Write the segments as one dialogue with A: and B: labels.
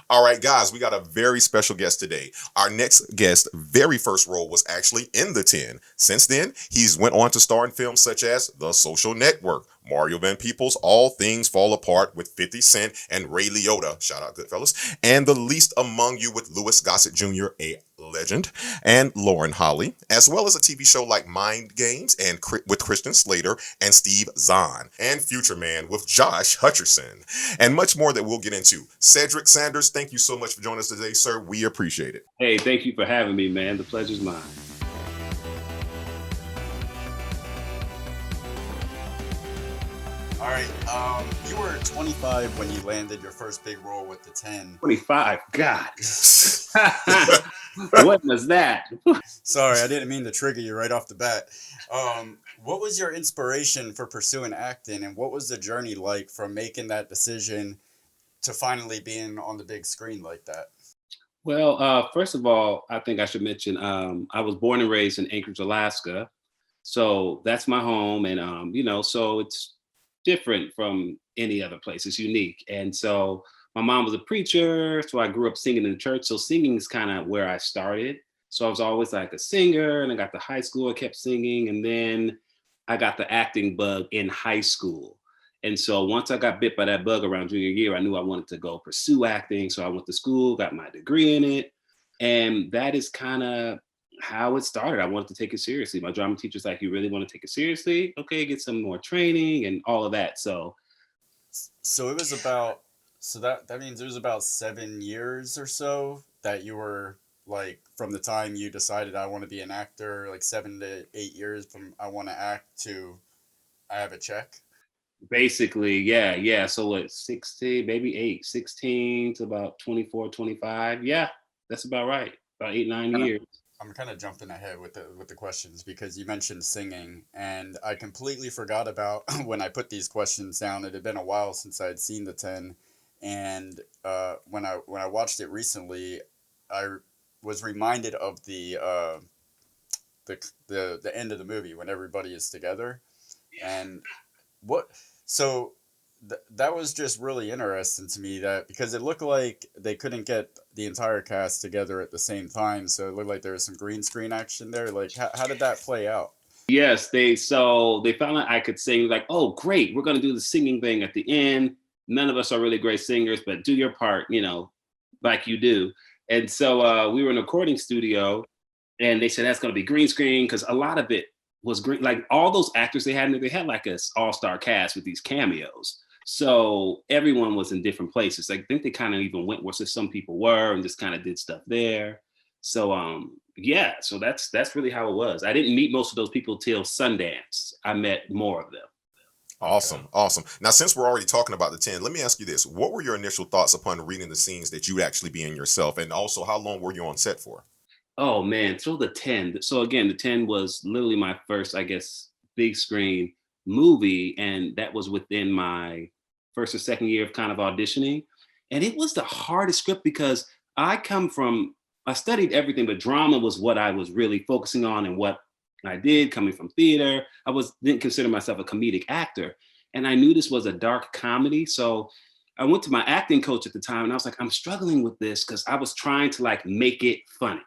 A: All right, guys, we got a very special guest today. Our next guest, very first role was actually in The 10. Since then, he's went on to star in films such as The Social Network, Mario Van Peebles, All Things Fall Apart with 50 Cent and Ray Liotta, shout out Goodfellas, and The Least Among You with Louis Gossett Jr., a legend, and Lauren Holly, as well as a TV show like Mind Games and with Christian Slater and Steve Zahn, and Future Man with Josh Hutcherson, and much more that we'll get into. Cedric Sanders, thank you so much for joining us today, sir. We appreciate it.
B: Hey, thank you for having me, man. The pleasure's mine.
C: All right. You were 25 when you landed your first big role with the 10.
B: 25. God. What was that?
C: Sorry, I didn't mean to trigger you right off the bat. What was your inspiration for pursuing acting, and what was the journey like from making that decision to finally being on the big screen like that?
B: Well, first of all, I think I should mention I was born and raised in Anchorage, Alaska. So that's my home. And, so it's different from any other place. It's unique. And so my mom was a preacher. So I grew up singing in the church. So singing is kind of where I started. So I was always like a singer, and I got to high school, I kept singing. And then I got the acting bug in high school. And so once I got bit by that bug around junior year, I knew I wanted to go pursue acting. So I went to school, got my degree in it. And that is kind of how it started. I wanted to take it seriously. My drama teacher's like, you really want to take it seriously? Okay, get some more training and all of that. So
C: So it was about, so that means it was about 7 years or so that you were like from the time you decided I want to be an actor, like 7 to 8 years from I want to act to I have a check.
B: basically, yeah. So what, 16, maybe 16 to about 24, 25. Yeah, that's about right. About 8, 9 years.
C: I'm kind of jumping ahead with the questions because you mentioned singing, and I completely forgot about when I put these questions down. It had been a while since I had seen the 10, and when I watched it recently, I was reminded of the end of the movie when everybody is together, and what so that was just really interesting to me that because it looked like they couldn't get the entire cast together at the same time, so it looked like there was some green screen action there. Like how did that play out?
B: Yes, they found out I could sing, like, oh great, we're gonna do the singing thing at the end. None of us are really great singers, but do your part, like you do. And so we were in a recording studio, and they said that's gonna be green screen because a lot of it was green. Like all those actors they had in there, they had like a all-star cast with these cameos. So everyone was in different places. Like, I think they kind of even went where some people were and just kind of did stuff there. So yeah, so that's really how it was. I didn't meet most of those people till Sundance. I met more of them.
C: Okay.
A: Awesome, awesome. Now, since we're already talking about the 10, let me ask you this. What were your initial thoughts upon reading the scenes that you'd actually be in yourself? And also, how long were you on set for?
B: Oh man, so the 10. So again, the 10 was literally my first, I guess, big screen movie. And that was within my first or second year of kind of auditioning. And it was the hardest script because I studied everything, but drama was what I was really focusing on and what I did coming from theater. Didn't consider myself a comedic actor. And I knew this was a dark comedy. So I went to my acting coach at the time and I was like, I'm struggling with this because I was trying to like make it funny.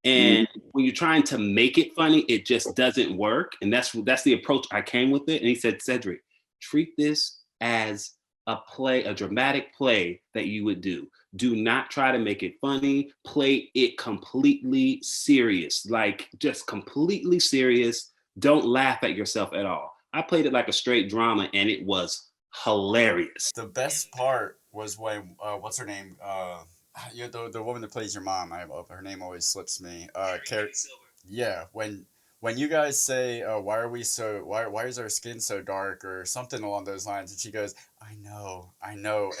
B: And when you're trying to make it funny, it just doesn't work. And that's the approach I came with it. And he said, Cedric, treat this as a play, a dramatic play that you would do. Do not try to make it funny. Play it completely serious, like just completely serious. Don't laugh at yourself at all. I played it like a straight drama, and it was hilarious.
C: The best part was when what's her name? Yeah, the woman that plays your mom. Her name always slips me. Yeah, when you guys say, "Why are we so? Why is our skin so dark?" or something along those lines, and she goes, I know,"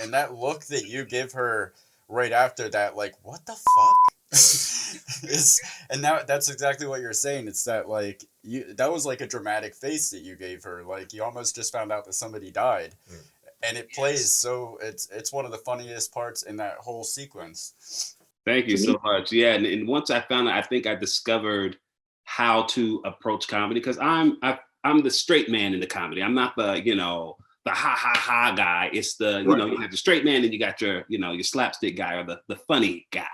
C: and that look that you give her right after that, like, what the fuck? is and now that's exactly what you're saying. It's that like that was like a dramatic face that you gave her. Like you almost just found out that somebody died,
A: Mm.
C: and it plays so it's one of the funniest parts in that whole sequence.
B: Thank you so much. Yeah, and once I found out, I think I discovered how to approach comedy because I'm the straight man in the comedy. I'm not the ha ha ha guy. It's the, you know, you have the straight man and you got your, you know, your slapstick guy or the funny guy,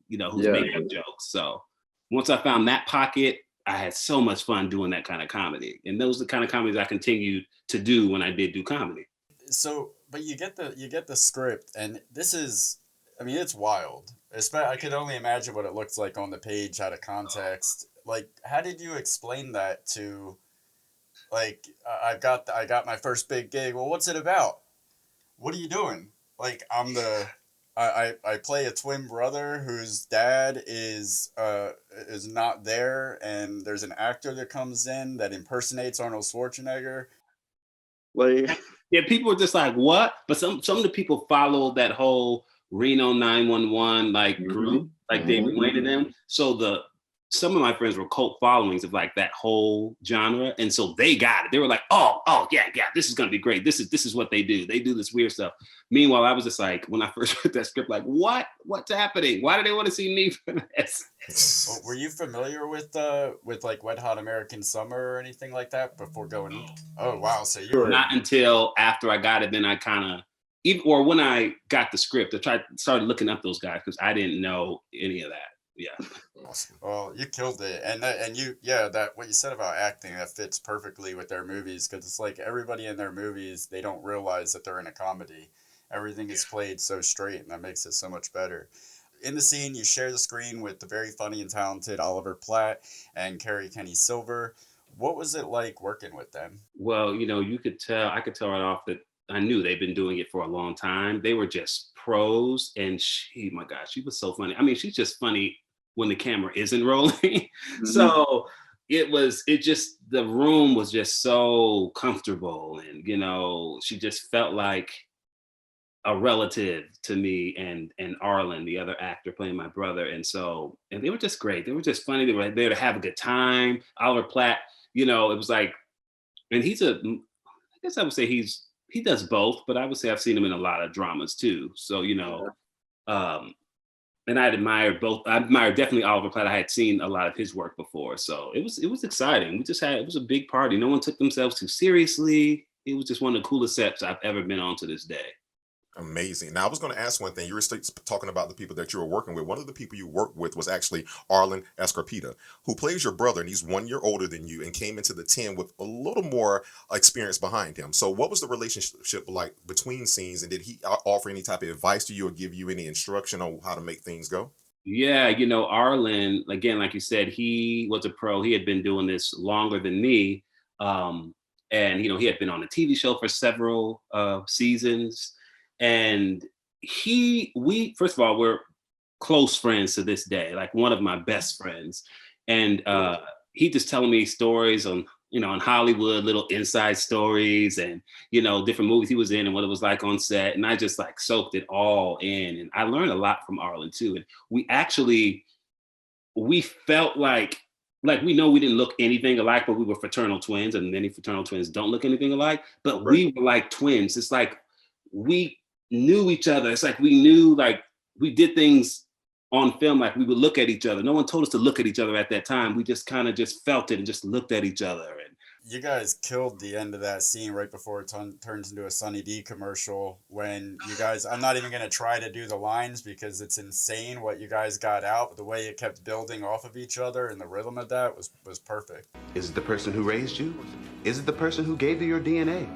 B: you know, who's making up jokes. So once I found that pocket, I had so much fun doing that kind of comedy. And those are the kind of comedies I continued to do when I did do comedy.
C: So, but you get the script, and this is, I mean, it's wild. I could only imagine what it looks like on the page out of context. Like, how did you explain that to, like, I got my first big gig. Well, what's it about? What are you doing? Like, I play a twin brother whose dad is not there, and there's an actor that comes in that impersonates Arnold Schwarzenegger.
D: Like,
B: Yeah, people were just like, what? But some of the people followed that whole Reno 911 like group, like David Wain and them. So some of my friends were cult followings of like that whole genre. And so they got it. They were like, oh, yeah, this is gonna be great. This is what they do. They do this weird stuff. Meanwhile, I was just like, when I first read that script, like, what's happening? Why do they want to see me for this?
C: Well, were you familiar with like Wet Hot American Summer or anything like that before going? Oh wow, so you were
B: Not until after I got it, then I kind of, or when I got the script, started looking up those guys because I didn't know any of that. Yeah.
C: awesome. Well, you killed it, and that what you said about acting, that fits perfectly with their movies, because it's like everybody in their movies, they don't realize that they're in a comedy. Everything is played so straight, and that makes it so much better. In the scene, you share the screen with the very funny and talented Oliver Platt and Carrie Kenny Silver. What was it like working with them?
B: Well, you know, I could tell right off that I knew they'd been doing it for a long time. They were just pros, and my gosh, she was so funny. I mean, she's just funny when the camera isn't rolling. So the room was just so comfortable, and, you know, she just felt like a relative to me and Arlen, the other actor playing my brother. And they were just great. They were just funny. They were there to have a good time. Oliver Platt, you know, it was like, and I guess I would say he does both, but I would say I've seen him in a lot of dramas too. So, you know, and I admired both. I admired definitely Oliver Platt. I had seen a lot of his work before. So it was exciting. It was a big party. No one took themselves too seriously. It was just one of the coolest sets I've ever been on to this day.
A: Amazing. Now, I was going to ask one thing. You were talking about the people that you were working with. One of the people you worked with was actually Arlen Escarpita, who plays your brother, and he's 1 year older than you and came into the 10 with a little more experience behind him. So what was the relationship like between scenes, and did he offer any type of advice to you or give you any instruction on how to make things go?
B: Yeah, you know, Arlen, again, like you said, he was a pro. He had been doing this longer than me. And, you know, he had been on a TV show for several seasons. And first of all, we're close friends to this day, like one of my best friends. And he just telling me stories on, you know, on Hollywood, little inside stories and, you know, different movies he was in and what it was like on set. And I just like soaked it all in. And I learned a lot from Arlen too. And we felt like we know we didn't look anything alike, but we were fraternal twins, and many fraternal twins don't look anything alike, but we were like twins. It's like we knew each other. It's like we knew, like we did things on film, like we would look at each other. No one told us to look at each other at that time. We just kind of just felt it and just looked at each other. And
C: you guys killed the end of that scene right before it turns into a Sunny D commercial, when you guys, I'm not even going to try to do the lines because it's insane what you guys got out, but the way it kept building off of each other and the rhythm of that was perfect.
E: Is it the person who raised you? Is it the person who gave you your DNA?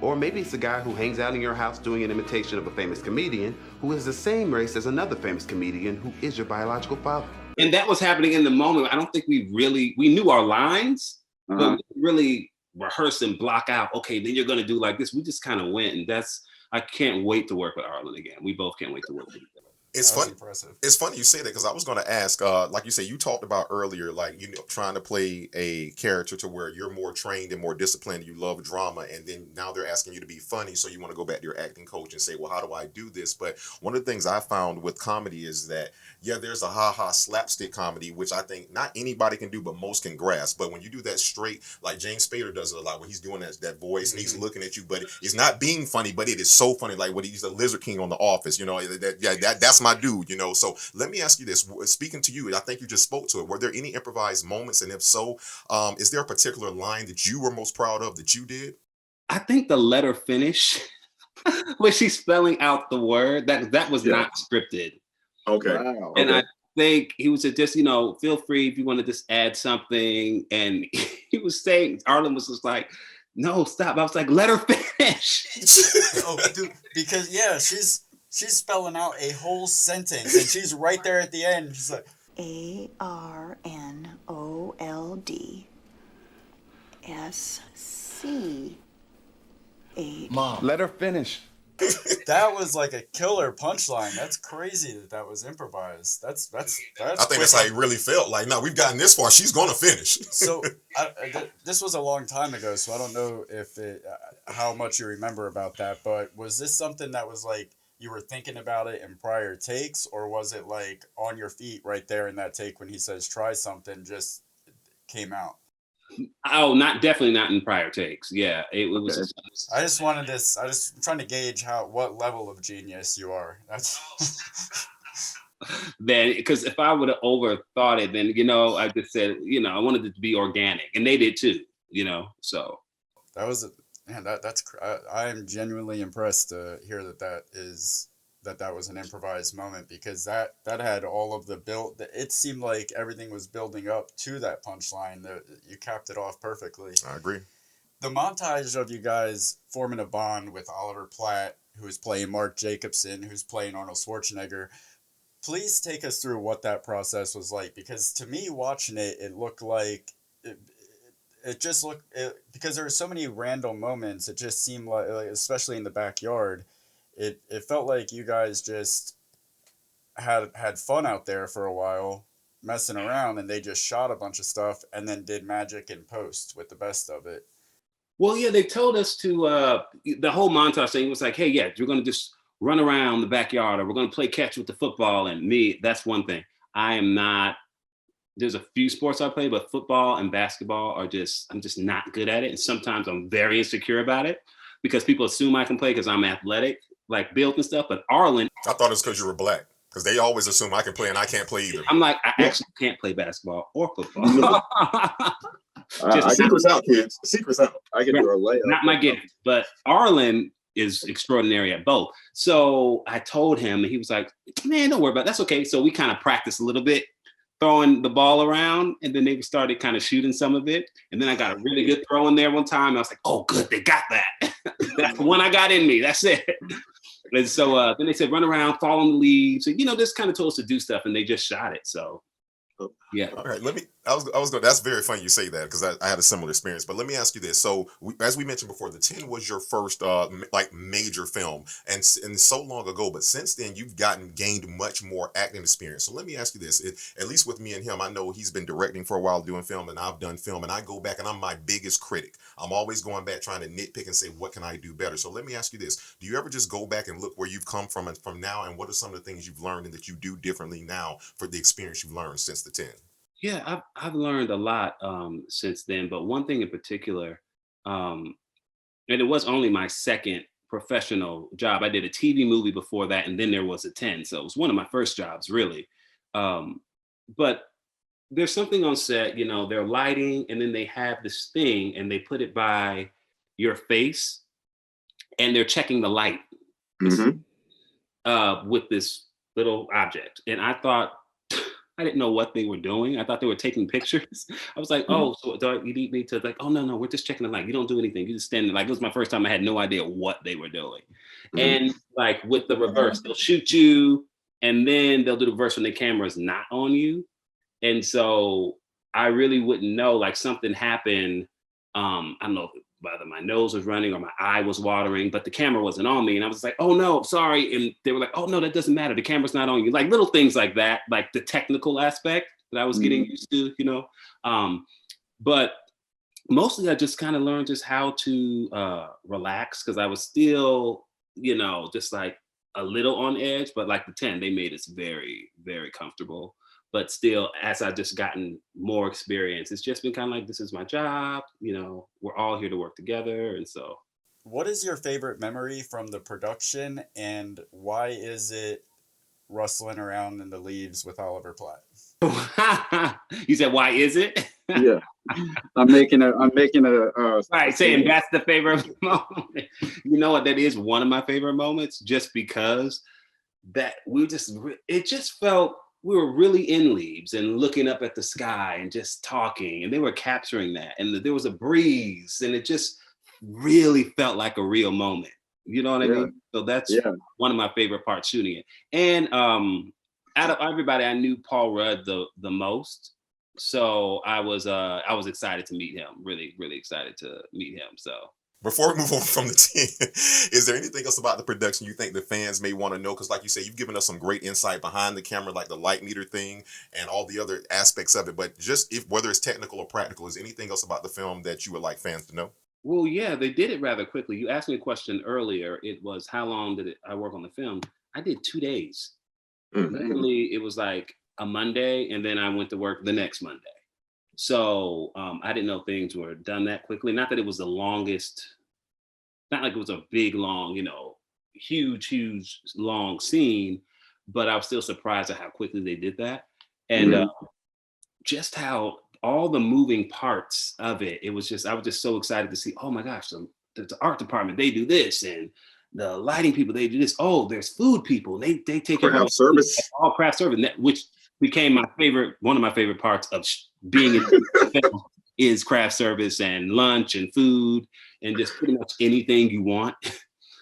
E: Or maybe it's the guy who hangs out in your house doing an imitation of a famous comedian who is the same race as another famous comedian who is your biological father.
B: And that was happening in the moment. I don't think we knew our lines, but we really rehearse and block out, okay, then you're going to do like this. We just kind of went, and I can't wait to work with Arlen again. We both can't wait to work with him.
A: It's funny. Impressive. It's funny you say that, because I was going to ask, like you said, you talked about earlier, like, you know, trying to play a character to where you're more trained and more disciplined. You love drama, and then now they're asking you to be funny, so you want to go back to your acting coach and say, well, how do I do this? But one of the things I found with comedy is that, yeah, there's a ha-ha slapstick comedy, which I think not anybody can do, but most can grasp. But when you do that straight, like James Spader does it a lot, when he's doing that voice and he's looking at you, but it's not being funny, but it is so funny, like when he's the Lizard King on The Office, you know, that's my dude, you know. So let me ask you this, speaking to you, and I think you just spoke to it, were there any improvised moments? And if so, is there a particular line that you were most proud of that you did?
B: I think the letter finish, when she's spelling out the word, that was not scripted.
F: Okay.
D: Wow.
B: And I think he was just, feel free if you want to just add something. And he was saying, Arlen was just like, no, stop. I was like, let her finish.
C: Oh, dude, because she's spelling out a whole sentence, and she's right there at the end. She's like,
G: ARNOLDSCH.
E: Mom, let her finish.
C: that was like a killer punchline. That's crazy that was improvised. That's
A: I think that's how he really felt. Like, no, we've gotten this far. She's gonna finish.
C: So this was a long time ago, so I don't know if how much you remember about that. But was this something that was like you were thinking about it in prior takes, or was it like on your feet right there in that take when he says try something just came out?
B: Oh, definitely not in prior takes. Yeah, it was.
C: I just wanted this. I'm trying to gauge what level of genius you are. That's.
B: Then, because if I would have overthought it, then I just said, I wanted it to be organic, and they did too. So
C: That was that's. I am genuinely impressed to hear that was an improvised moment, because that had all of the build. It seemed like everything was building up to that punchline. You capped it off perfectly.
A: I agree.
C: The montage of you guys forming a bond with Oliver Platt, who is playing Mark Jacobson, who's playing Arnold Schwarzenegger. Please take us through what that process was like, because to me, watching it looked like it just looked because there were so many random moments. It just seemed like especially in the backyard. It felt like you guys just had fun out there for a while, messing around, and they just shot a bunch of stuff and then did magic in post with the best of it.
B: Well, yeah, they told us to the whole montage thing was like, hey, yeah, you're gonna just run around the backyard, or we're gonna play catch with the football. And me, that's one thing. I am not. There's a few sports I play, but football and basketball I'm just not good at it. And sometimes I'm very insecure about it because people assume I can play because I'm athletic, like built and stuff. But Arlen,
A: I thought it was because you were black, because they always assume I can play and I can't play either.
B: I'm like, I actually can't play basketball or football.
F: Secret's out, kids. Secret's out. I can do a layup.
B: Not my gift, but Arlen is extraordinary at both. So I told him, and he was like, man, don't worry about it. That's okay. So we kind of practiced a little bit, throwing the ball around, and then they started kind of shooting some of it. And then I got a really good throw in there one time. I was like, oh, good, they got that. That's the one I got in me. That's it. And so then they said, run around, fall on the leaves. And, just kind of told us to do stuff, and they just shot it. So, yeah.
A: All right, I was going. That's very funny you say that, because I had a similar experience. But let me ask you this: so, as we mentioned before, the 10 was your first major film, and so long ago. But since then, you've gained much more acting experience. So let me ask you this: at least with me and him, I know he's been directing for a while, doing film, and I've done film, and I go back and I'm my biggest critic. I'm always going back trying to nitpick and say, what can I do better? So let me ask you this: do you ever just go back and look where you've come from and from now, and what are some of the things you've learned and that you do differently now for the experience you've learned since the 10?
B: Yeah, I've learned a lot since then, but one thing in particular, and it was only my second professional job. I did a TV movie before that, and then there was a 10, so it was one of my first jobs, really. But there's something on set, they're lighting, and then they have this thing, and they put it by your face, and they're checking the light with this little object, and I didn't know what they were doing. I thought they were taking pictures. I was like, oh, so you need me to, like, oh, no, we're just checking the light. You don't do anything. You just stand there. Like, it was my first time. I had no idea what they were doing. And like with the reverse, they'll shoot you, and then they'll do the reverse when the camera's not on you. And so I really wouldn't know, like something happened. I don't know if whether my nose was running or my eye was watering, but the camera wasn't on me. And I was like, oh no, sorry. And they were like, oh no, that doesn't matter. The camera's not on you. Like little things like that, like the technical aspect that I was getting used to, but mostly I just kind of learned just how to relax, because I was still, just like a little on edge, but like the 10, they made us very, very comfortable. But still, as I've just gotten more experience, it's just been kind of like, this is my job, we're all here to work together. And so.
C: What is your favorite memory from the production, and why is it rustling around in the leaves with Oliver Platt?
B: You said, why is it?
F: Yeah.
D: I'm making a
B: Right, saying that's the favorite moment. You know what? That is one of my favorite moments, just because that it just felt we were really in leaves and looking up at the sky and just talking, and they were capturing that, and there was a breeze, and it just really felt like a real moment. You know what I
D: Yeah.
B: mean? So that's
D: Yeah.
B: one of my favorite parts shooting it. And out of everybody, I knew Paul Rudd the most. So I was excited to meet him. Really, really excited to meet him. So
A: Before we move on from the 10, is there anything else about the production you think the fans may want to know? Because like you say, you've given us some great insight behind the camera, like the light meter thing and all the other aspects of it. But just whether it's technical or practical, is anything else about the film that you would like fans to know?
B: well, yeah, they did it rather quickly. You asked me a question earlier. It was how long did I work on the film? I did 2 days. Literally, it was like a Monday, and then I went to work the next Monday. So I didn't know things were done that quickly. Not that it was the longest, not like it was a big, long, huge, long scene, but I was still surprised at how quickly they did that. And just how all the moving parts of it, I was just so excited to see, oh my gosh, the art department, they do this, and the lighting people, they do this. Oh, there's food people. They take care of
F: Craft service.
B: all craft service, which became one of my favorite parts of being in the film is craft service and lunch and food and just pretty much anything you want.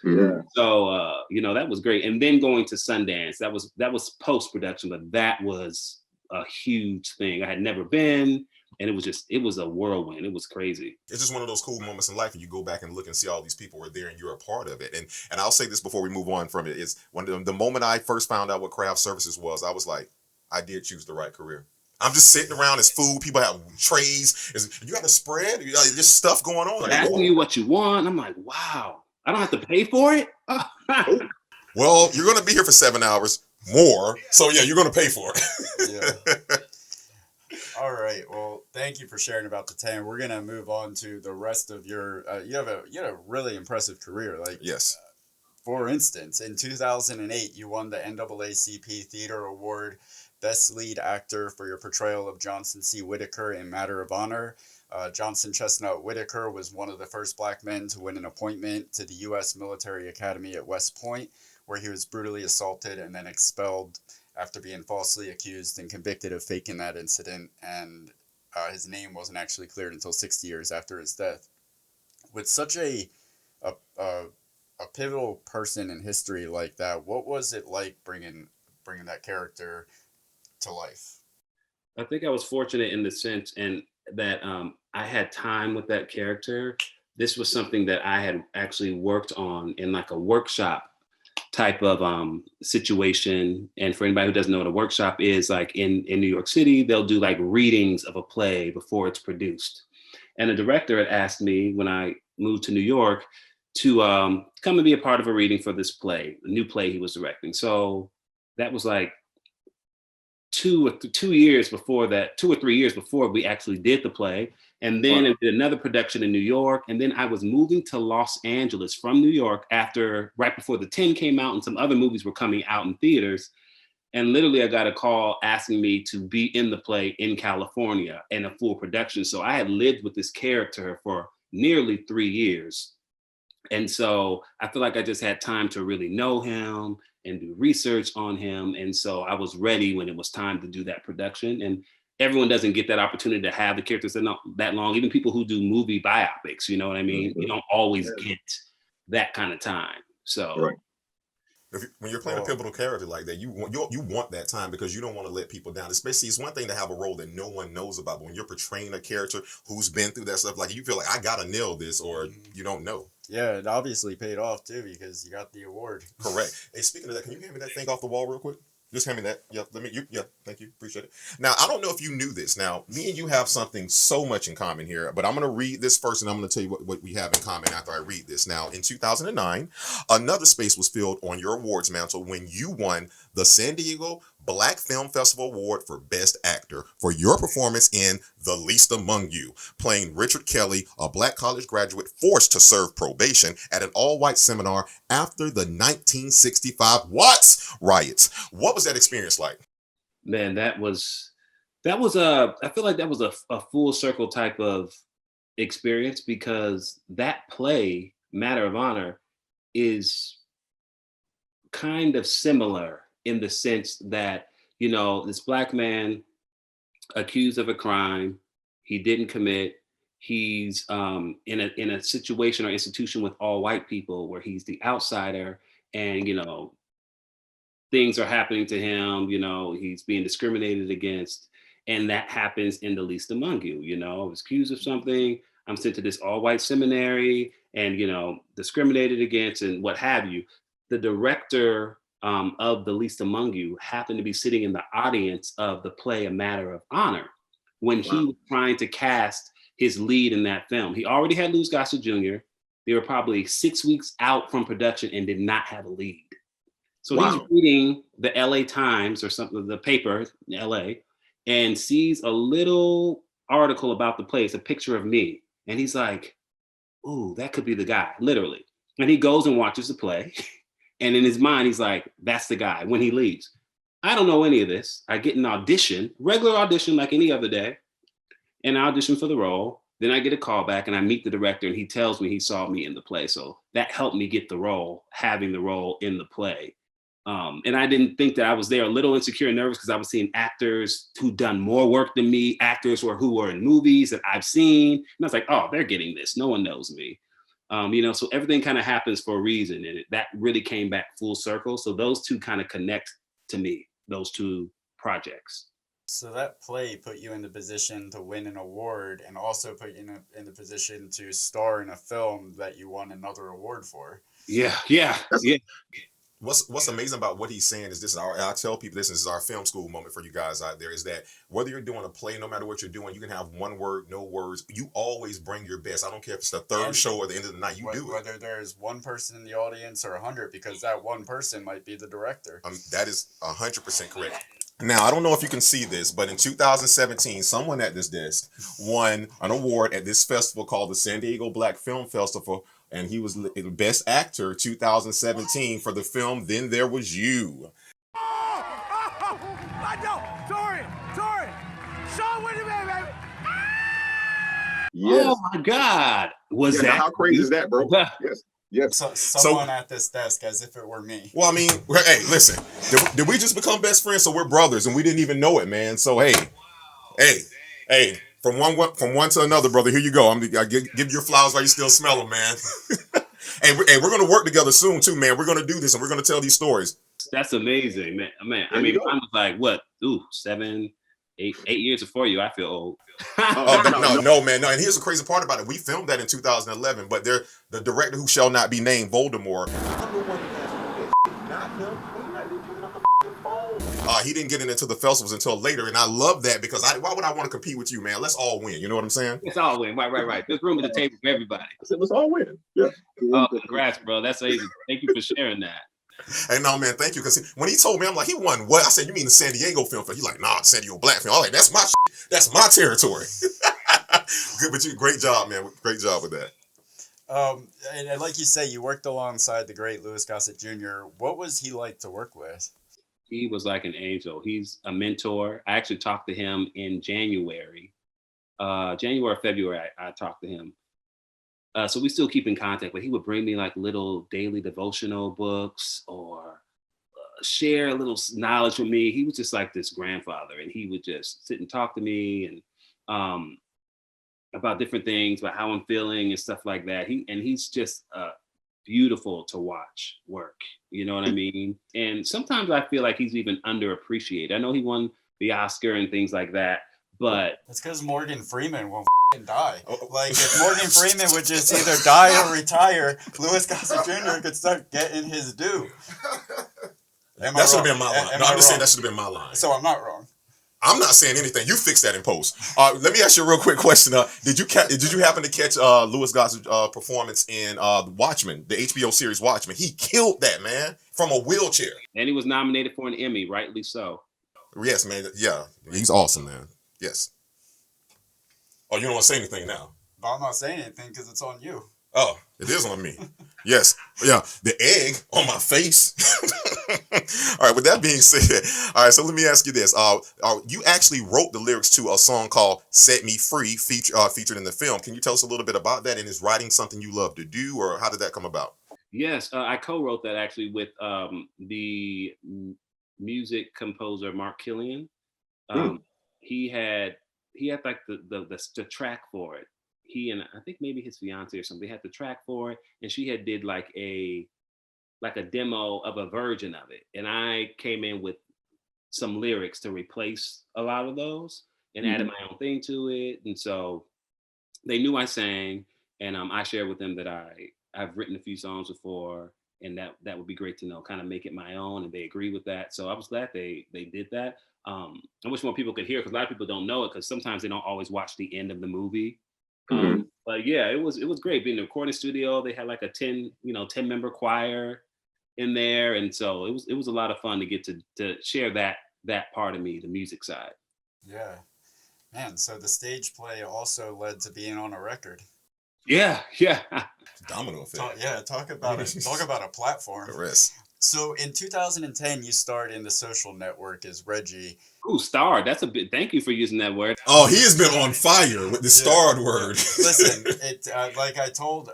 D: Yeah.
B: So that was great. And then going to Sundance, that was post-production, but that was a huge thing. I had never been, and it was a whirlwind. It was crazy.
A: It's just one of those cool moments in life when you go back and look and see all these people were there and you're a part of it. And I'll say this before we move on from it, is when the moment I first found out what craft services was, I was like, I did choose the right career. I'm just sitting around as food. People have trays. You got the spread. You got just stuff going on.
B: Asking you what you want. I'm like, wow, I don't have to pay for it.
A: Well, you're going to be here for 7 hours more. So yeah, you're going to pay for it.
C: Yeah. All right. Well, thank you for sharing about the 10. We're gonna move on to the rest of your. You had a really impressive career. Like
A: Yes.
C: For instance, in 2008, you won the NAACP Theater Award Best Lead Actor for your portrayal of Johnson C. Whitaker in Matter of Honor. Johnson Chestnut Whitaker was one of the first Black men to win an appointment to the U.S. Military Academy at West Point, where he was brutally assaulted and then expelled after being falsely accused and convicted of faking that incident, and his name wasn't actually cleared until 60 years after his death. With such a pivotal person in history like that, what was it like bringing that character to life?
B: I think I was fortunate in the sense and that I had time with that character. This was something that I had actually worked on in like a workshop type of situation. And for anybody who doesn't know what a workshop is, like in New York City, they'll do like readings of a play before it's produced. And the director had asked me when I moved to New York to come and be a part of a reading for this play, a new play he was directing. So that was like 2 or 3 years before we actually did the play. And then I did another production in New York. And then I was moving to Los Angeles from New York right before the 10 came out and some other movies were coming out in theaters. And literally I got a call asking me to be in the play in California in a full production. So I had lived with this character for nearly 3 years. And so I feel like I just had time to really know him and do research on him. And so I was ready when it was time to do that production. And everyone doesn't get that opportunity to have the characters that long. Even people who do movie biopics, you know what I mean? You don't always get that kind of time. So
A: when you're playing a pivotal character like that, you want that time because you don't want to let people down. Especially, it's one thing to have a role that no one knows about, but when you're portraying a character who's been through that stuff, like you feel like I gotta nail this, or you don't know.
C: Yeah, it obviously paid off too because you got the award.
A: Correct. Hey, speaking of that, can you hand me that thing off the wall real quick? Just hand me that. Yeah, thank you. Appreciate it. Now, I don't know if you knew this. Now, me and you have something so much in common here, but I'm going to read this first and I'm going to tell you what we have in common after I read this. Now, in 2009, another space was filled on your awards mantle when you won the San Diego Black Film Festival Award for Best Actor for your performance in The Least Among You, playing Richard Kelly, a Black college graduate forced to serve probation at an all-white seminar after the 1965 Watts riots. What was that experience like?
B: Man, that was That was I feel like that was a full circle type of experience, because that play, Matter of Honor, is kind of similar in the sense that, this black man accused of a crime he didn't commit. He's in a situation or institution with all white people where he's the outsider, and things are happening to him. He's being discriminated against, and that happens in the least among you. I was accused of something. I'm sent to this all-white seminary, and discriminated against, and what have you. The director of the least among you happened to be sitting in the audience of the play A Matter of Honor when he was trying to cast his lead in that film. He already had Louis Gossett Jr. They were probably 6 weeks out from production and did not have a lead. So he's reading the LA Times or something, the paper in LA, and sees a little article about the play. It's a picture of me. And he's like, ooh, that could be the guy, literally. And he goes and watches the play. And in his mind, he's like, that's the guy when he leaves. I don't know any of this. I get an audition, regular audition like any other day, and I audition for the role. Then I get a call back and I meet the director, and he tells me he saw me in the play. So that helped me get the role, having the role in the play. And I didn't think that I was there, a little insecure and nervous, because I was seeing actors who'd done more work than me, actors who were in movies that I've seen. And I was like, oh, they're getting this. No one knows me. So everything kind of happens for a reason. And that really came back full circle. So those two kind of connect to me, those two projects.
C: So that play put you in the position to win an award, and also put you in the position to star in a film that you won another award for.
B: Yeah.
A: What's amazing about what he's saying is this. I tell people this is our film school moment for you guys out there, is that whether you're doing a play, no matter what you're doing, you can have one word, no words. You always bring your best. I don't care if it's the third show or the end of the night. You do it.
C: Whether there's one person in the audience or 100, because that one person might be the director.
A: That is 100% correct. Now, I don't know if you can see this, but in 2017, someone at this desk won an award at this festival called the San Diego Black Film Festival, and he was the Best Actor 2017 for the film Then There Was You.
G: Tori! Sean, wait a minute, baby!
F: Yes.
B: Oh my God. Was that?
F: How crazy is that, bro? Yes.
C: So, someone at this desk, as if it were me.
A: Well, I mean, hey, listen, did we just become best friends? So we're brothers, and we didn't even know it, man. So hey, from one to another, brother. Here you go. I give you your flowers while you still smell them, man. and we're gonna work together soon too, man. We're gonna do this, and we're gonna tell these stories.
B: That's amazing, man. I mean, I was like, what? 7, 8 years before you. I feel old.
A: No, man. No, and here's the crazy part about it. We filmed that in 2011, but the director who shall not be named, Voldemort. He didn't get into the festivals until later, and I love that, because why would I want to compete with you, man? Let's all win. You know what I'm saying?
B: Let's all win. Right. There's room at the table for everybody.
F: I said, let's all win. Yeah.
B: Congrats, bro. That's amazing. Thank you for sharing that.
A: Hey, no, man, thank you. Because when he told me, I'm like, he won what? I said, you mean the San Diego Film Festival? He's like, nah, San Diego Black Film. I'm like, that's my shit. That's my territory. Good, but great job, man. Great job with that.
C: And like you say, you worked alongside the great Louis Gossett Jr. What was he like to work with?
B: He was like an angel. He's a mentor. I actually talked to him in January or February. I talked to him. So we still keep in contact, but he would bring me like little daily devotional books, or share a little knowledge with me. He was just like this grandfather, and he would just sit and talk to me and about different things, about how I'm feeling and stuff like that. He's just beautiful to watch work. You know what I mean? And sometimes I feel like he's even underappreciated. I know he won the Oscar and things like that, but
C: that's because Morgan Freeman won't die. Like, if Morgan Freeman would just either die or retire, Louis Gossett Jr. could start getting his due.
A: That should have been my line. No, I'm just saying that should have been my line.
C: So I'm not wrong.
A: I'm not saying anything. You fix that in post. Let me ask you a real quick question. Did you happen to catch Louis Gossett's performance in Watchmen, the HBO series Watchmen? He killed that, man, from a wheelchair.
B: And he was nominated for an Emmy, rightly so.
A: Yes, man. Yeah, he's awesome, man. Yes. Oh, you don't want to say anything now?
C: I'm not saying anything because it's on you.
A: Oh, it is on me. Yes. Yeah. The egg on my face. All right. With that being said, all right. So let me ask you this. You actually wrote the lyrics to a song called "Set Me Free," featured in the film. Can you tell us a little bit about that? And is writing something you love to do, or how did that come about?
B: Yes, I co-wrote that actually with the music composer Mark Killian.
A: Hmm.
B: Um, he had he had like the track for it. He and I think maybe his fiance or something, they had the track for it, and she had did like a demo of a version of it, and I came in with some lyrics to replace a lot of those and added
D: Mhm.
B: my own thing to it. And so they knew I sang, and I shared with them that I've written a few songs before, and that would be great to know, kind of make it my own, and they agree with that. So I was glad they did that. I wish more people could hear because a lot of people don't know it because sometimes they don't always watch the end of the movie.
D: Mhm.
B: But yeah, it was great being in the recording studio. They had like a 10 member choir in there, and so it was a lot of fun to get to share that part of me, the music side.
C: Yeah, man. So the stage play also led to being on a record.
B: Yeah, yeah.
A: Domino effect.
C: Talk about a platform.
A: The rest.
C: So in 2010, you starred in The Social Network as Reggie.
B: Ooh, star. That's a bit. Thank you for using that word.
A: Oh, he has been on fire with the
C: Yeah.
A: starred word.
C: Listen, it like I told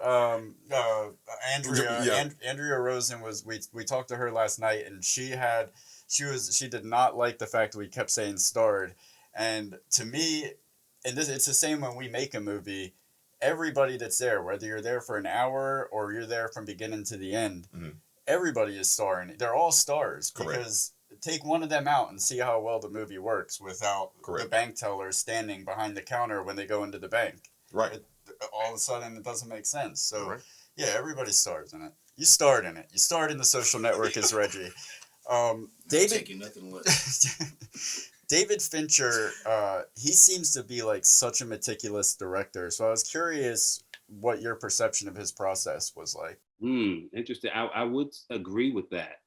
C: Andrea.
A: Yeah.
C: Andrea Rosen was we talked to her last night, and she did not like the fact that we kept saying starred, and to me, and this it's the same when we make a movie. Everybody that's there, whether you're there for an hour or you're there from beginning to the end,
A: Mhm.
C: everybody is starring. They're all stars.
A: Correct.
C: Because take one of them out and see how well the movie works without
A: Correct.
C: the bank teller standing behind the counter when they go into the bank.
A: Right.
C: All of a sudden, it doesn't make sense. So,
A: Right.
C: yeah, everybody stars in it. You starred in it. You starred in The Social Network as Reggie. David
H: Taking nothing less.
C: David Fincher, he seems to be like such a meticulous director. So I was curious what your perception of his process was like.
B: Interesting. I would agree with that,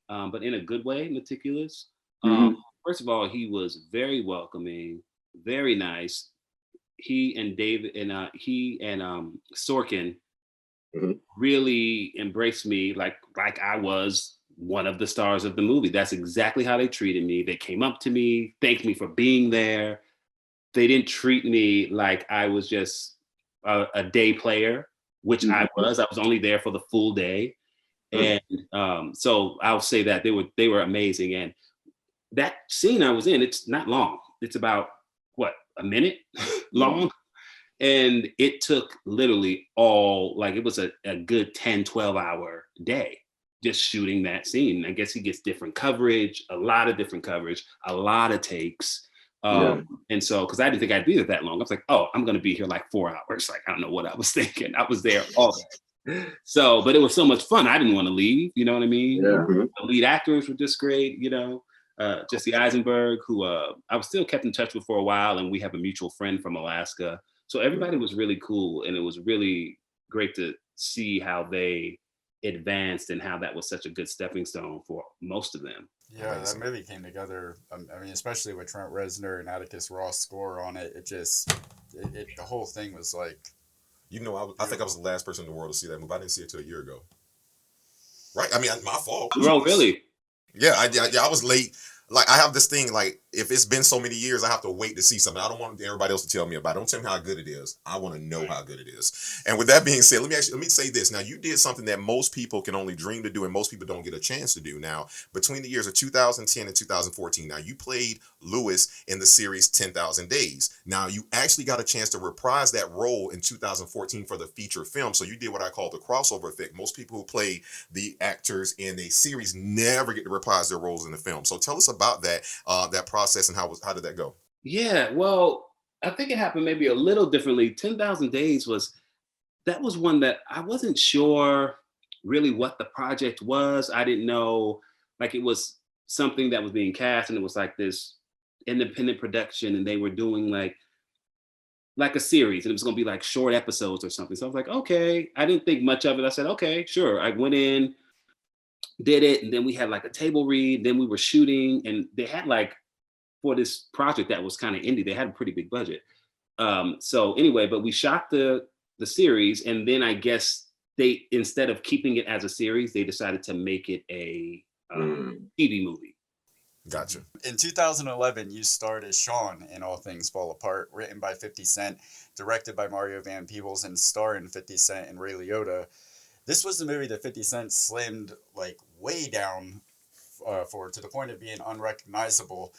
B: but in a good way, meticulous.
D: Mhm.
B: First of all, he was very welcoming, very nice. He and Sorkin
F: Mhm.
B: really embraced me like I was one of the stars of the movie. That's exactly how they treated me. They came up to me, thanked me for being there. They didn't treat me like I was just a day player, which I
D: Mhm.
B: was. I was only there for the full day,
F: Mhm.
B: and so I'll say that they were amazing. And that scene I was in, it's not long. It's about what, a minute long, and it took literally all, like, it was a good 10-12 hour day just shooting that scene. I guess he gets different coverage, a lot of different coverage, a lot of takes.
D: Yeah.
B: And so, because I didn't think I'd be there that long, I was like, oh, I'm going to be here like 4 hours. Like, I don't know what I was thinking. I was there all day. So, but it was so much fun. I didn't want to leave. You know what I mean?
D: Yeah.
F: Mhm.
B: The lead actors were just great. Jesse Eisenberg, who I was still kept in touch with for a while, and we have a mutual friend from Alaska. So everybody was really cool, and it was really great to see how they advanced and how that was such a good stepping stone for most of them.
C: Yeah, that
A: Amazing.
C: movie came together. I mean, especially with Trent Reznor and Atticus Ross score on it. The whole thing was like,
A: I think I was the last person in the world to see that movie. I didn't see it till a year ago. Right. I mean, my fault.
B: Bro, really?
A: Yeah, I was late. Like, I have this thing, like, if it's been so many years, I have to wait to see something. I don't want everybody else to tell me about it. Don't tell me how good it is. I want to know how good it is. And with that being said, let me say this. Now, you did something that most people can only dream to do and most people don't get a chance to do. Now, between the years of 2010 and 2014, now you played Lewis in the series 10,000 Days. Now, you actually got a chance to reprise that role in 2014 for the feature film. So you did what I call the crossover effect. Most people who play the actors in a series never get to reprise their roles in the film. So tell us about that process and how did that go?
B: Yeah, well, I think it happened maybe a little differently. 10,000 Days was one that I wasn't sure really what the project was. I didn't know, like, it was something that was being cast, and it was like this independent production, and they were doing like a series, and it was going to be like short episodes or something. So I was like, okay. I didn't think much of it. I said, okay, sure. I went in, did it, and then we had like a table read. Then we were shooting, and they had, like, for this project that was kind of indie, they had a pretty big budget. So anyway, but we shot the series, and then I guess they, instead of keeping it as a series, they decided to make it a TV movie.
A: Gotcha.
C: In 2011, you starred as Sean in All Things Fall Apart, written by 50 Cent, directed by Mario Van Peebles, and starring 50 Cent and Ray Liotta. This was the movie that 50 Cent slimmed like way down for, to the point of being unrecognizable.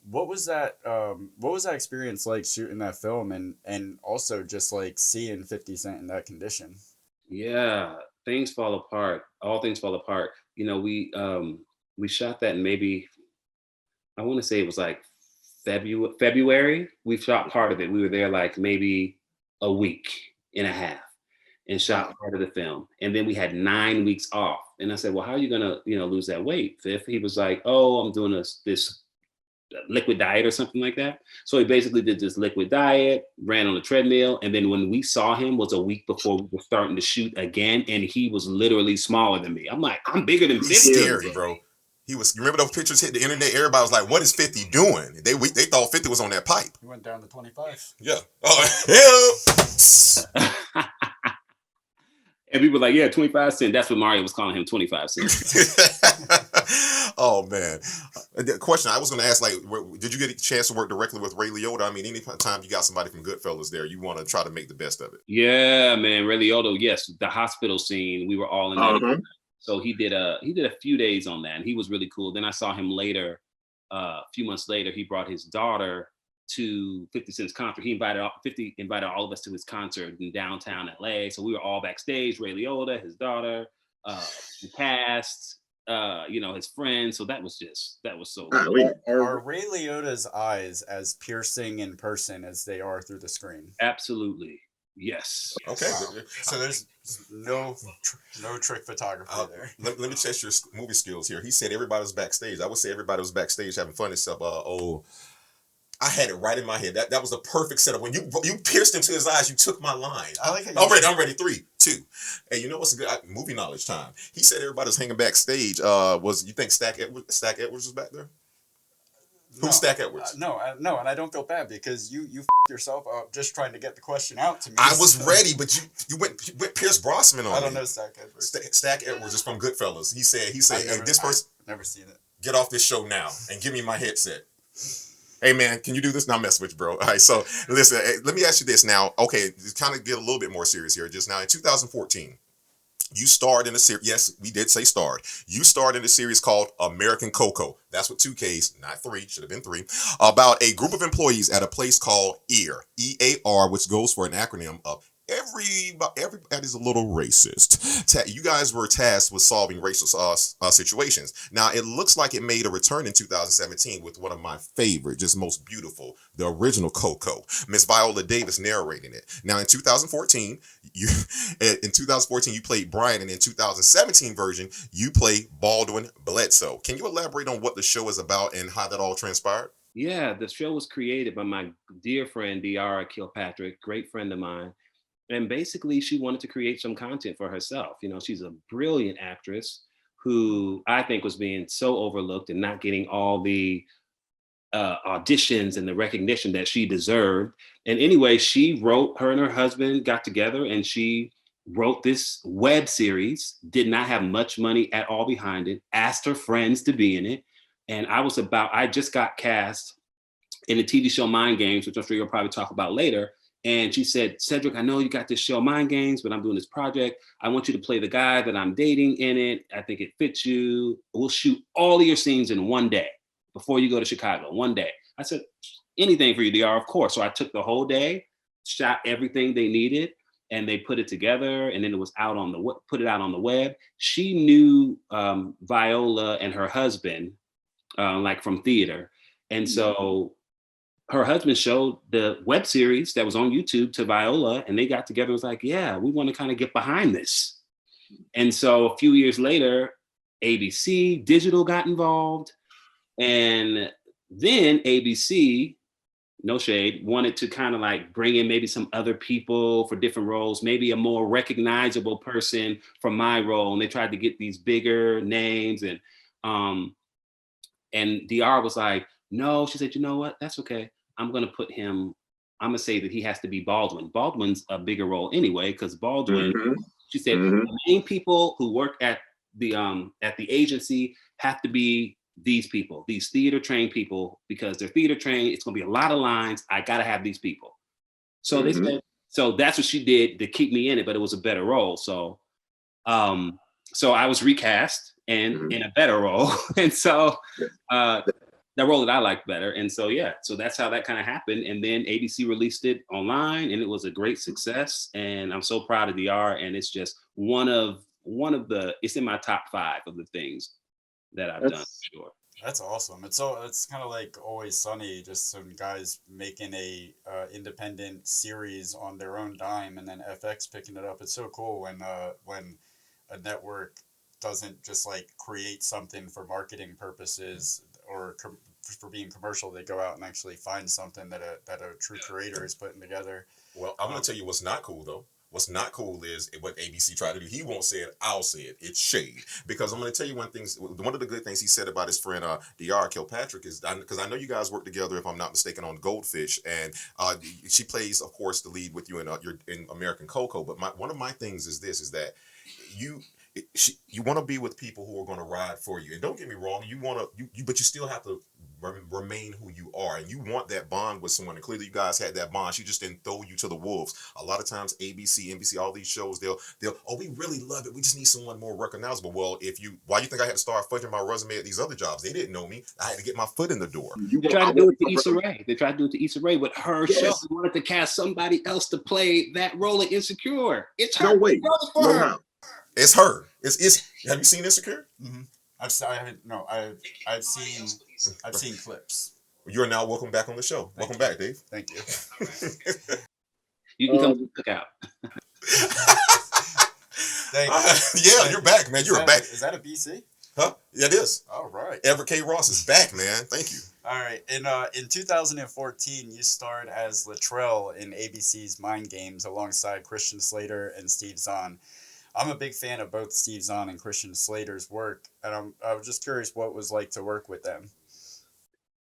C: What was that experience like shooting that film, and also just like seeing 50 Cent in that condition?
B: Yeah, Things Fall Apart. All Things Fall Apart. You know, we shot that in maybe, I want to say it was like February. We shot part of it. We were there like maybe a week and a half and shot part of the film. And then we had 9 weeks off. And I said, well, how are you gonna, lose that weight, Fifth? He was like, oh, I'm doing this liquid diet or something like that. So he basically did this liquid diet, ran on a treadmill. And then when we saw him was a week before we were starting to shoot again. And he was literally smaller than me. I'm like, I'm bigger than 50.
A: He's scary, bro. He was. Remember those pictures hit the internet? Everybody was like, "What is 50 doing?" They thought 50 was on that pipe.
C: He went down to 25.
A: Yeah. Oh hell.
B: And people were like, yeah, 25 cents. That's what Mario was calling him, 25 cents.
A: Oh man. The question I was going to ask, like, did you get a chance to work directly with Ray Liotta? I mean, any time you got somebody from Goodfellas there, you want to try to make the best of it.
B: Yeah, man, Ray Liotta. Yes, the hospital scene. We were all in that. So he did a few days on that, and he was really cool. Then I saw him later, a few months later. He brought his daughter to 50 Cent's concert. He invited all of us to his concert in downtown LA. So we were all backstage. Ray Liotta, his daughter, the cast, his friends. So that was so cool.
C: Are Ray Liotta's eyes as piercing in person as they are through the screen?
B: Absolutely. Yes.
A: Okay.
C: Wow. So there's no trick photography there.
A: Let me test your movie skills here. He said everybody was backstage. I would say everybody was backstage having fun and stuff. I had it right in my head. That was the perfect setup. When you pierced into his eyes, you took my line.
C: I like how
A: I'm ready. 3, 2. Hey, you know what's a good movie knowledge time? He said everybody was hanging backstage. You think Stack Edwards was back there? Who's Stack Edwards?
C: No, and I don't feel bad because you yourself up just trying to get the question out to me.
A: I was ready, but you went Pierce Brosnan on me.
C: I don't know Stack Edwards.
A: Stack Edwards is from Goodfellas. He said, hey, this person,
C: I've never seen it.
A: Get off this show now and give me my headset. Hey man, can you do this? Now mess with you, bro. All right, so listen, let me ask you this now. Okay, kind of get a little bit more serious here. Just now, in 2014, you starred in a series. Yes, we did say starred. You starred in a series called American Coco. That's with 2 Ks, not 3. Should have been 3. About a group of employees at a place called EAR, EAR, which goes for an acronym of everybody's a little racist. You guys were tasked with solving racial situations. Now, it looks like it made a return in 2017 with one of my favorite, just most beautiful, the original Coco. Miss Viola Davis narrating it. Now, in 2014, you played Brian, and in 2017 version, you play Baldwin Bledsoe. Can you elaborate on what the show is about and how that all transpired?
B: Yeah, the show was created by my dear friend, Deara Kilpatrick, great friend of mine. And basically, she wanted to create some content for herself. She's a brilliant actress who I think was being so overlooked and not getting all the auditions and the recognition that she deserved. And anyway, her and her husband got together and she wrote this web series, did not have much money at all behind it, asked her friends to be in it. And I just got cast in the TV show Mind Games, which I'm sure you'll probably talk about later. And she said, Cedric, I know you got this show Mind Games, but I'm doing this project. I want you to play the guy that I'm dating in it. I think it fits you. We'll shoot all of your scenes in one day before you go to Chicago, one day. I said, anything for you, DR, of course. So I took the whole day, shot everything they needed, and they put it together, and then it was put it out on the web. She knew Viola and her husband, like from theater. And so her husband showed the web series that was on YouTube to Viola, and they got together and was like, yeah, we want to kind of get behind this. And so a few years later, ABC Digital got involved. And then ABC, no shade, wanted to kind of like bring in maybe some other people for different roles, maybe a more recognizable person for my role. And they tried to get these bigger names. And DR was like, no, she said, you know what? That's okay. I'm going to say that he has to be Baldwin. Baldwin's a bigger role anyway, because Baldwin She said
F: Mhm.
B: the main people who work at the agency have to be these people, these theater trained people, because they're theater trained. It's going to be a lot of lines. I got to have these people. So they
F: Mhm.
B: said, so that's what she did to keep me in it, but it was a better role. Um, so I was recast and
F: Mhm.
B: in a better role. And so
F: Yeah.
B: uh, the role that I liked better. And so, yeah, so that's how that kind of happened. And then ABC released it online and it was a great success. And I'm so proud of DR. And it's just one of the, it's in my top 5 of the things that I've done
F: That's
B: for sure.
C: That's awesome. It's kind of like Always Sunny, just some guys making a independent series on their own dime, and then FX picking it up. It's so cool when a network doesn't just like create something for marketing purposes or for being commercial. They go out and actually find something that a true creator is putting together.
A: Well, I'm gonna tell you what's not cool though. What's not cool is what ABC tried to do. He won't say it. I'll say it. It's shade. Because I'm going to tell you one thing. One of the good things he said about his friend Dr. Kilpatrick is because I know you guys work together, if I'm not mistaken, on Goldfish, and she plays, of course, the lead with you in in American Coco. But one of my things is this: is that you. You want to be with people who are going to ride for you, and don't get me wrong. You want to, but you still have to remain who you are, and you want that bond with someone. And clearly, you guys had that bond. She just didn't throw you to the wolves. A lot of times, ABC, NBC, all these shows, they'll, oh, we really love it. We just need someone more recognizable. Well, why you think I had to start fudging my resume at these other jobs? They didn't know me. I had to get my foot in the door.
B: They tried to do it to Issa Rae. They tried to do it to Issa Rae with her show.
F: Yes.
B: They wanted to cast somebody else to play that role in Insecure. It's her.
F: No way.
B: For
F: No
B: her.
F: how.
A: It's her. It's. Have you seen Insecure?
C: Mm-hmm. I've seen clips.
A: You're now welcome back on the show. Welcome back, Dave.
C: Thank you.
B: You can come to the cookout.
A: Yeah, you're back, man. You're back.
C: Is that a BC?
A: Huh? Yeah, it is.
C: All right.
A: Everett K. Ross is back, man. Thank you.
C: All right. In 2014, you starred as Latrell in ABC's Mind Games alongside Christian Slater and Steve Zahn. I'm a big fan of both Steve Zahn and Christian Slater's work, and I was just curious what it was like to work with them.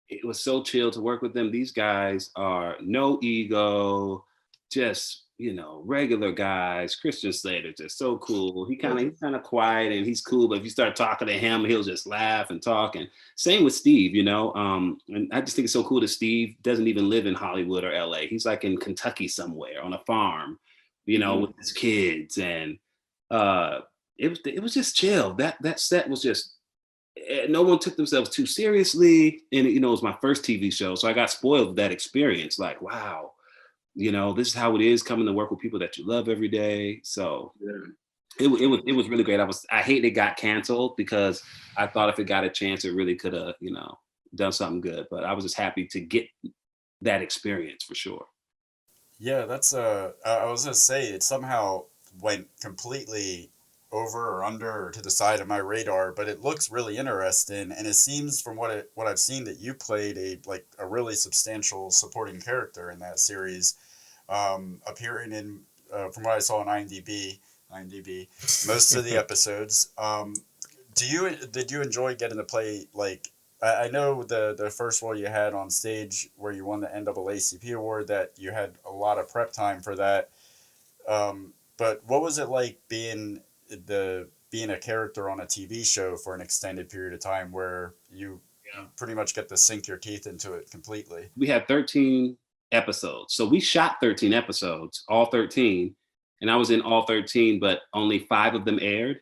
B: It was so chill to work with them. These guys are no ego, just regular guys. Christian Slater just so cool. He's kind of quiet and he's cool, but if you start talking to him, he'll just laugh and talk. And same with Steve, and I just think it's so cool that Steve doesn't even live in Hollywood or LA. He's like in Kentucky somewhere on a farm, with his kids, and it was just chill. That set was just. No one took themselves too seriously, and it was my first TV show, so I got spoiled with that experience. Like, wow, this is how it is coming to work with people that you love every day. So it was really great. I hate it got canceled because I thought if it got a chance, it really could have done something good. But I was just happy to get that experience for sure.
C: Yeah, that's I was gonna say it somehow went completely over or under or to the side of my radar, but it looks really interesting, and it seems from what I've seen that you played a really substantial supporting character in that series, appearing in from what I saw on IMDb most of the episodes. Did you enjoy getting to play I know the first role you had on stage where you won the NAACP award, that you had a lot of prep time for that, but what was it like being a character on a TV show for an extended period of time where you pretty much get to sink your teeth into it completely?
B: We had 13 episodes. So we shot 13 episodes, all 13, and I was in all 13, but only 5 of them aired.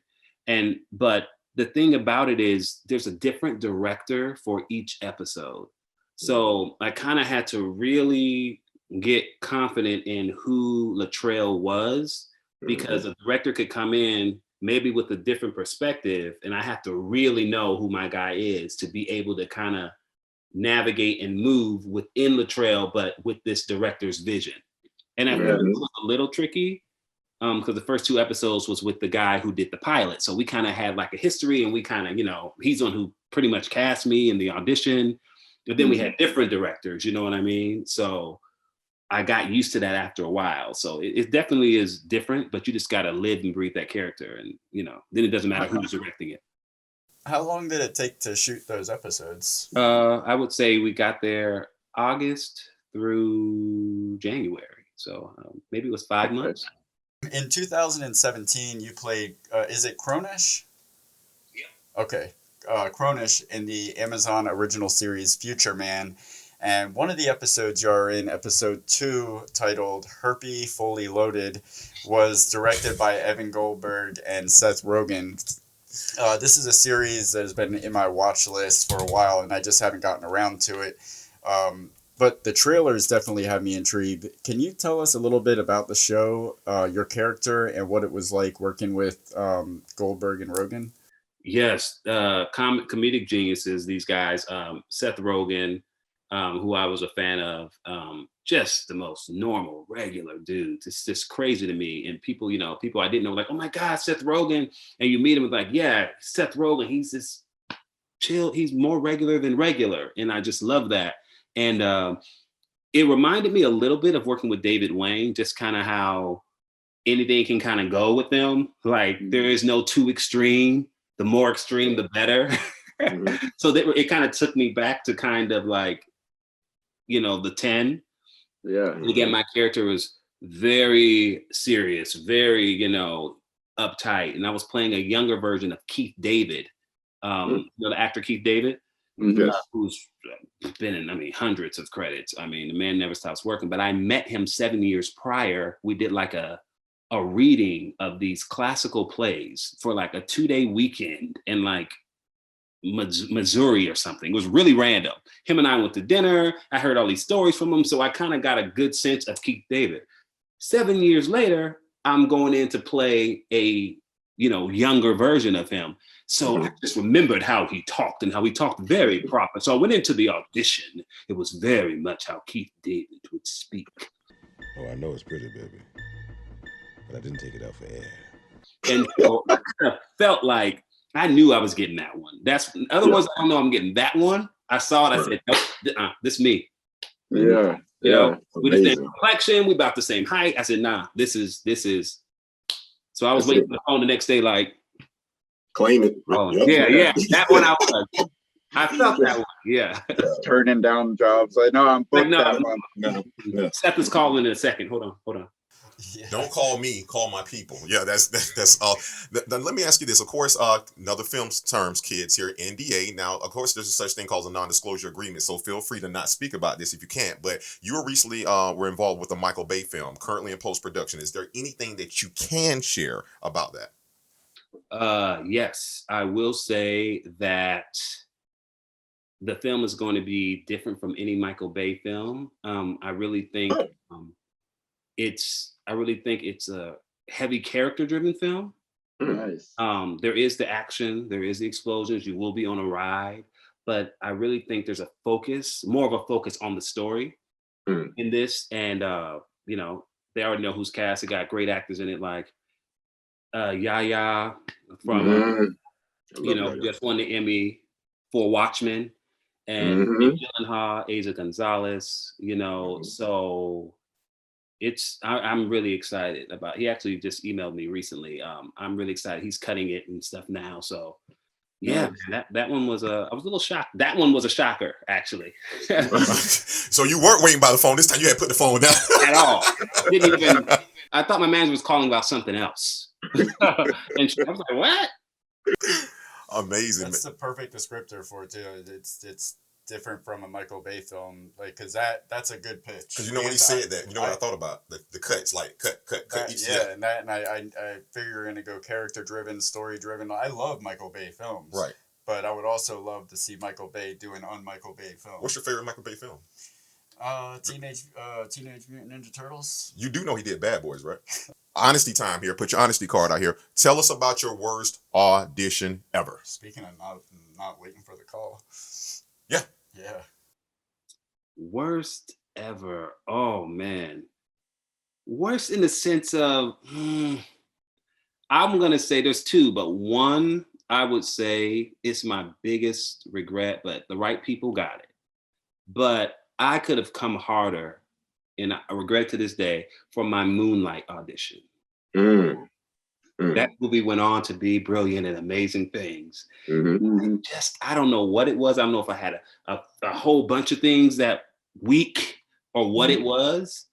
B: But the thing about it is there's a different director for each episode. So I kind of had to really get confident in who Latrell was, because a director could come in maybe with a different perspective, and I have to really know who my guy is to be able to kind of navigate and move within Latrell, but with this director's vision. And at first it was a little tricky because the first 2 episodes was with the guy who did the pilot. So we kind of had like a history, and we kind of, he's the one who pretty much cast me in the audition. But then we had different directors, you know what I mean? So I got used to that after a while. So it definitely is different, but you just got to live and breathe that character. And, then it doesn't matter who's directing it.
C: How long did it take to shoot those episodes?
B: I would say we got there August through January. So maybe it was 5 months.
C: In 2017, you played, is it Cronish? Yeah. Okay. Cronish in the Amazon original series Future Man. And one of the episodes you're in, episode 2, titled Herpy Fully Loaded, was directed by Evan Goldberg and Seth Rogen. This is a series that has been in my watch list for a while, and I just haven't gotten around to it. But the trailers definitely have me intrigued. Can you tell us a little bit about the show, your character, and what it was like working with Goldberg and Rogen?
B: Yes, comedic geniuses, these guys. Seth Rogen, who I was a fan of, just the most normal, regular dude. It's just crazy to me. And people, people I didn't know, like, oh my God, Seth Rogen. And you meet him, like, yeah, Seth Rogen, he's this chill, he's more regular than regular. And I just love that. And it reminded me a little bit of working with David Wain, just kind of how anything can kind of go with them. Like, there is no too extreme. The more extreme, the better. So it kind of took me back to kind of like, the 10.
D: Yeah.
B: And again, my character was very serious, very, uptight. And I was playing a younger version of Keith David, the actor Keith David, who's been in, hundreds of credits. The man never stops working. But I met him 7 years prior. We did like a reading of these classical plays for like a 2-day weekend in like Missouri or something. It was really random. Him and I went to dinner. I heard all these stories from him. So I kind of got a good sense of Keith David. 7 years later, I'm going in to play a, younger version of him. So I just remembered how he talked and how he talked very proper. So I went into the audition. It was very much how Keith David would speak.
H: Oh, I know it's pretty, baby. But I didn't take it out for air.
B: And so I kind of felt like I knew I was getting that one. Otherwise, I don't know I'm getting that one. I saw it. I said, nope, this me.
D: Yeah.
B: We the same complexion. We about the same height. I said, nah, this is. So I was waiting for the phone the next day, like,
F: claim it.
B: Oh, yeah. That one I was like, I felt that one. Yeah.
D: Turning down jobs. Like, no, I'm booked that month.
F: No.
B: Seth is calling in a second. Hold on.
C: Yeah.
A: Don't call me, call my people. Yeah, that's all. Then let me ask you this. Of course, another film terms, kids here, NDA. Now, of course, there's a such thing called a non-disclosure agreement, so feel free to not speak about this if you can't. But you were recently were involved with a Michael Bay film, currently in post-production. Is there anything that you can share about that?
B: Yes, I will say that the film is going to be different from any Michael Bay film. I really think it's a heavy character-driven film.
D: Nice.
B: There is the action, there is the explosions. You will be on a ride, but I really think there's more of a focus on the story in this. And they already know who's cast. It got great actors in it, like Yaya from just won the Emmy for Watchmen, and Gyllenhaal, Asia Gonzalez. So I'm really excited about. He actually just emailed me recently. I'm really excited. He's cutting it and stuff now. So yeah, that one was I was a little shocked. That one was a shocker, actually.
A: So you weren't waiting by the phone this time. You had put the phone down
B: At all. Didn't even. I thought my manager was calling about something else. And I was like, what?
A: Amazing.
C: That's the perfect descriptor for it too. It's different from a Michael Bay film, like, because that's a good pitch.
A: Because when he said that, what I thought about the cuts, like cut.
C: And I figure you're gonna go character driven, story driven. I love Michael Bay films,
A: right?
C: But I would also love to see Michael Bay do an un-Michael Bay film.
A: What's your favorite Michael Bay film?
C: Teenage Mutant Ninja Turtles.
A: You do know he did Bad Boys, right? Honesty time here. Put your honesty card out here. Tell us about your worst audition ever.
C: Speaking of not waiting for the call. Yeah.
B: Worst ever. Oh man. Worst in the sense of I'm gonna say there's two, but one I would say is my biggest regret, but the right people got it. But I could have come harder, and I regret to this day, for my Moonlight audition. That movie went on to be brilliant and amazing things. I don't know what it was. I don't know if I had a whole bunch of things that week or what it was.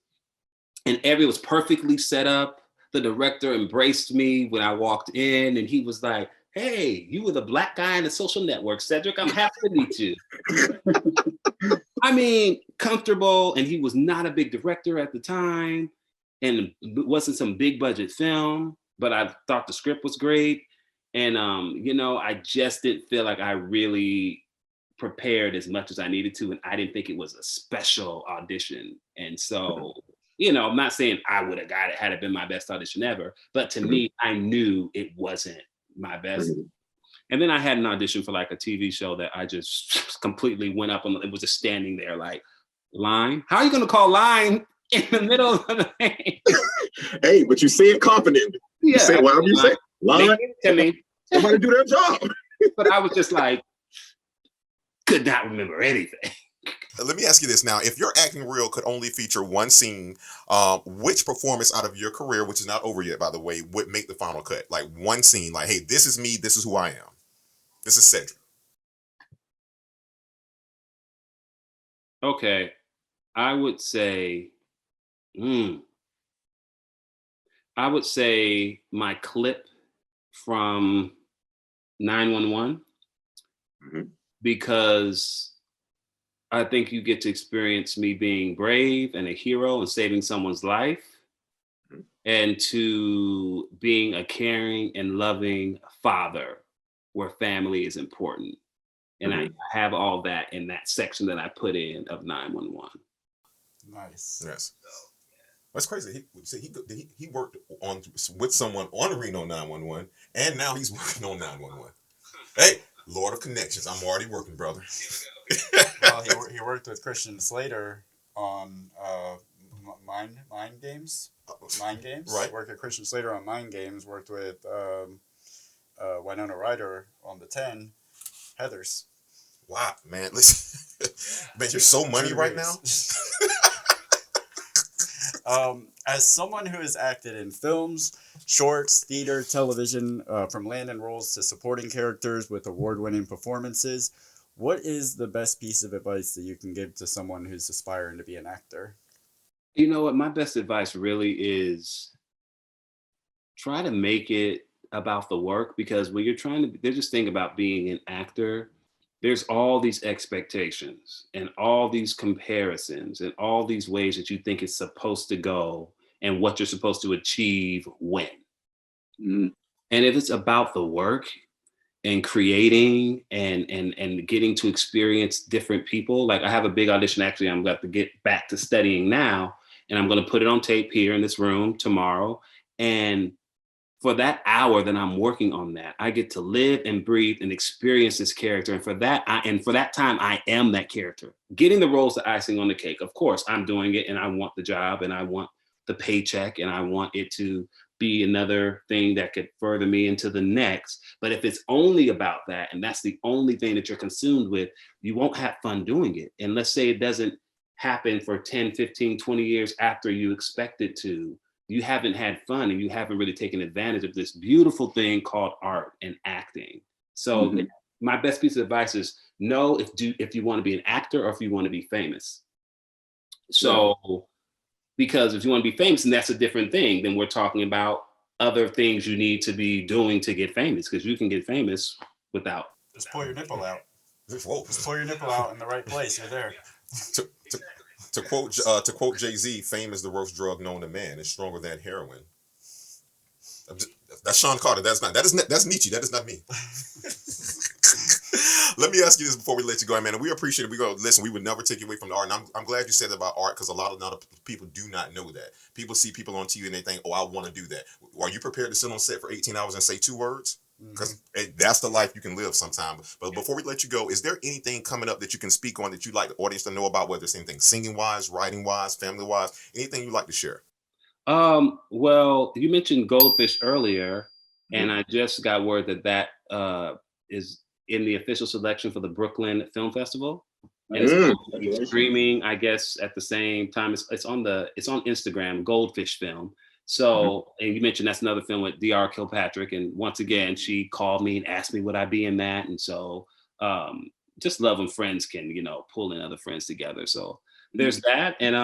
B: And it was perfectly set up. The director embraced me when I walked in, and he was like, "Hey, you were the black guy in the Social Network, Cedric. I'm happy to meet you." I mean, comfortable, and he was not a big director at the time, and it wasn't some big budget film, but I thought the script was great. And I just didn't feel like I really prepared as much as I needed to, and I didn't think it was a special audition. And so, I'm not saying I would have got it had it been my best audition ever, but to me, I knew it wasn't my best. And then I had an audition for like a TV show that I just completely went up on. It was just standing there like, line? How are you going to call line in the middle of the thing?
F: Hey, but you say it confidently.
B: Yeah.
F: You say whatever you say. Line.
B: To me.
F: Somebody do their job.
B: But I was just like, could not remember anything.
A: Let me ask you this now. If your acting reel could only feature one scene, which performance out of your career, which is not over yet, by the way, would make the final cut? Like one scene, like, hey, this is me, this is who I am. This is Cedric.
B: Okay. I would say my clip from 911, because I think you get to experience me being brave and a hero and saving someone's life, and to being a caring and loving father where family is important. And I have all that in that section that I put in of 911.
C: Nice.
A: Yes. That's crazy. He worked with someone on Reno 911, and now he's working on 911. Hey, Lord of Connections. I'm already working, brother.
C: Well, he worked with Christian Slater on Mind Games. Mind Games.
A: Right.
C: Worked with Christian Slater on Mind Games. Worked with Winona Ryder on the 10. Heathers.
A: Wow, man. Listen, man, you're so money right now.
C: As someone who has acted in films, shorts, theater, television, from landing roles to supporting characters with award-winning performances, what is the best piece of advice that you can give to someone who's aspiring to be an actor?
B: You know what? My best advice really is try to make it about the work, because when you're there's this thing about being an actor, there's all these expectations and all these comparisons and all these ways that you think it's supposed to go and what you're supposed to achieve when. And if it's about the work and creating and getting to experience different people, like I have a big audition, actually, I'm about to get back to studying now, and I'm going to put it on tape here in this room tomorrow. And for that hour that I'm working on that, I get to live and breathe and experience this character. And for that time, I am that character. Getting the roles the icing on the cake. Of course, I'm doing it and I want the job and I want the paycheck and I want it to be another thing that could further me into the next. But if it's only about that, and that's the only thing that you're consumed with, you won't have fun doing it. And let's say it doesn't happen for 10, 15, 20 years after you expect it to. You haven't had fun and you haven't really taken advantage of this beautiful thing called art and acting. So my best piece of advice is know if you want to be an actor or if you want to be famous. So, because if you want to be famous, and that's a different thing, then we're talking about other things you need to be doing to get famous, because you can get famous without.
C: Just pull your nipple out.
A: Whoa.
C: Just pull your nipple out in the right place. You're there.
A: To quote Jay-Z, fame is the worst drug known to man. It's stronger than heroin. That's Sean Carter. That's Nietzsche. That is not me. Let me ask you this before we let you go, man. And we appreciate it. We would never take you away from the art. And I'm glad you said that about art, because a lot of people do not know that. People see people on TV and they think, oh, I want to do that. Are you prepared to sit on set for 18 hours and say 2 words? Because that's the life you can live sometime. But before we let you go, is there anything coming up that you can speak on that you'd like the audience to know about, whether it's anything singing-wise, writing-wise, family-wise, anything you'd like to share?
B: Well, you mentioned Goldfish earlier, and I just got word that is in the official selection for the Brooklyn Film Festival. And it's streaming, I guess, at the same time. It's on Instagram, Goldfish Film. So, and you mentioned that's another film with Dr. Kilpatrick. And once again, she called me and asked me would I be in that. And so just love when friends can, pull in other friends together. So there's that. And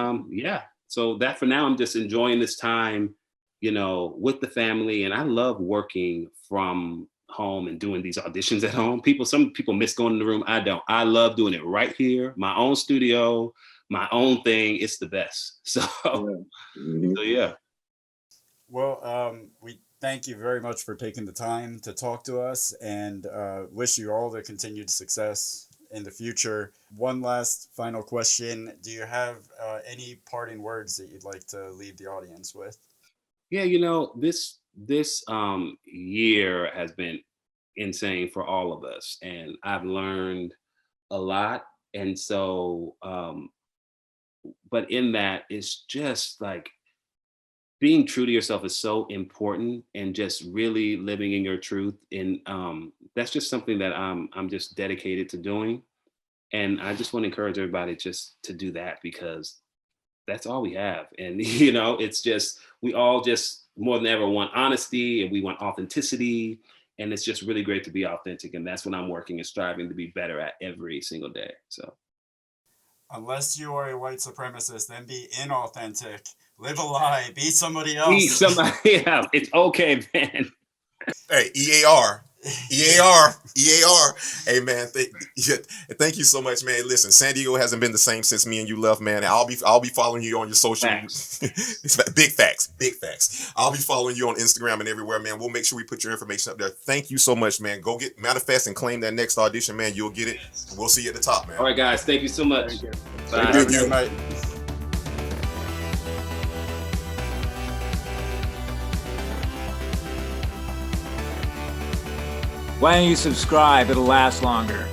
B: so that for now, I'm just enjoying this time with the family. And I love working from home and doing these auditions at home. Some people miss going in the room. I don't. I love doing it right here, my own studio, my own thing. It's the best. So, so yeah.
C: Well, we thank you very much for taking the time to talk to us, and wish you all the continued success in the future. One last final question. Do you have any parting words that you'd like to leave the audience with?
B: Yeah, this year has been insane for all of us, and I've learned a lot. And so, but in that, it's just like being true to yourself is so important, and just really living in your truth. And that's just something that I'm just dedicated to doing. And I just want to encourage everybody just to do that, because that's all we have. And it's just, we all just more than ever want honesty, and we want authenticity. And it's just really great to be authentic. And that's what I'm working and striving to be better at every single day. So
C: unless you are a white supremacist, then be inauthentic. Live a lie. Be somebody
B: be
C: else.
B: somebody. Yeah, it's okay, man.
A: Hey, EAR. Hey man, thank you so much, man. Listen, San Diego hasn't been the same since me and you left, man. I'll be following you on your social. It's big facts. I'll be following you on Instagram and everywhere, man. We'll make sure we put your information up there. Thank you so much, man. Go get manifest and claim that next audition, man. You'll get it. We'll see you at the top, man.
B: All right, guys. Thank you so much.
C: Thank you.
B: Bye.
C: Thank you. Bye.
I: Why don't you subscribe? It'll last longer.